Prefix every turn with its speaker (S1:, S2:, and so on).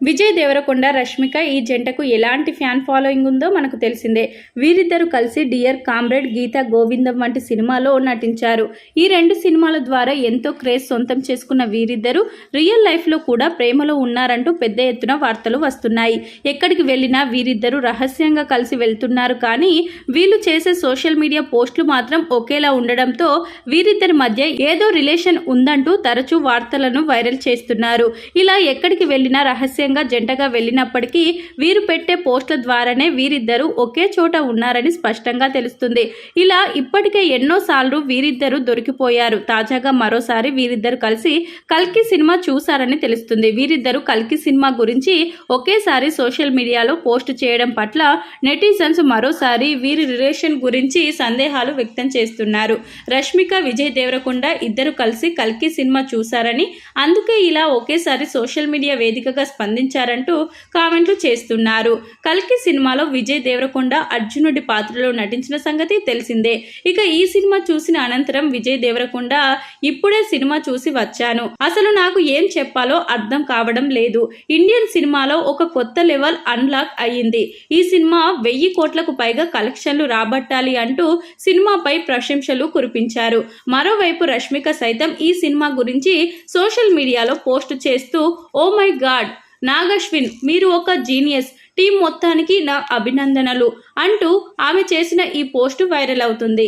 S1: విజయ్ దేవరకొండ, రష్మిక ఈ జంటకు ఎలాంటి fan following ఉందో మనకు తెలిసిందే. వీరిద్దరూ కలిసి డియర్ కామ్రేడ్, గీతా గోవిందం వంటి సినిమాలో నటించారు. ఈ రెండు సినిమాల ద్వారా ఎంతో క్రేజ్ సొంతం చేసుకున్న వీరిద్దరూ రియల్ లైఫ్లో కూడా ప్రేమలో ఉన్నారంటూ పెద్ద ఎత్తున వార్తలు వస్తున్నాయి. ఎక్కడికి వెళ్ళినా వీరిద్దరూ రహస్యంగా కలిసి వెళ్తున్నారు. కానీ వీళ్ళు చేసే సోషల్ మీడియా పోస్టులు మాత్రం ఒకేలా ఉండడంతో వీరిద్దరి మధ్య ఏదో రిలేషన్ ఉందంటూ తరచూ వార్తలను వైరల్ చేస్తున్నారు. ఇలా ఎక్కడికి వెళ్ళినా రహస్యంగా జంటగా వెళ్ళినప్పటికీ వీరు పెట్టే పోస్టుల ద్వారానే వీరిద్దరూ ఒకే చోట ఉన్నారని స్పష్టంగా తెలుస్తుంది. ఇలా ఇప్పటికే ఎన్నోసార్లు వీరిద్దరూ దొరికిపోయారు. తాజాగా మరోసారి వీరిద్దరు కలిసి కల్కి సినిమా చూశారని తెలుస్తుంది. వీరిద్దరూ కల్కి సినిమా గురించి ఒకేసారి సోషల్ మీడియాలో పోస్ట్ చేయడం పట్ల నెటిజన్స్ మరోసారి వీరి రిలేషన్ గురించి సందేహాలు వ్యక్తం చేస్తున్నారు. రష్మిక, విజయ్ దేవరకొండ ఇద్దరు కలిసి కల్కి సినిమా చూశారని, అందుకే ఇలా ఒకేసారి సోషల్ మీడియా వేదికగా స్పందించారంటూ కామెంట్లు చేస్తున్నారు. కల్కి సినిమాలో విజయ్ దేవరకొండ అర్జునుడి పాత్రలో నటించిన సంగతి తెలిసిందే. ఇక ఈ సినిమా చూసిన అనంతరం విజయ్ దేవరకొండ, ఇప్పుడే సినిమా చూసి వచ్చాను, అసలు నాకు ఏం చెప్పాలో అర్థం కావడం లేదు. ఇండియన్ సినిమాలో ఒక కొత్త లెవెల్ అన్లాక్ అయ్యింది. ఈ సినిమా 1000 కోట్లకు పైగా కలెక్షన్లు రాబట్టాలి అంటూ సినిమాపై ప్రశంసలు కురిపించారు. మరోవైపు రష్మిక సైతం ఈ సినిమా గురించి సోషల్ మీడియాలో పోస్ట్ చేస్తూ, ఓ మై గాడ్ నాగశ్విన్, మీరు ఒక జీనియస్, టీం మొత్తానికి నా అభినందనలు అంటూ ఆమె చేసిన ఈ పోస్టు వైరల్ అవుతుంది.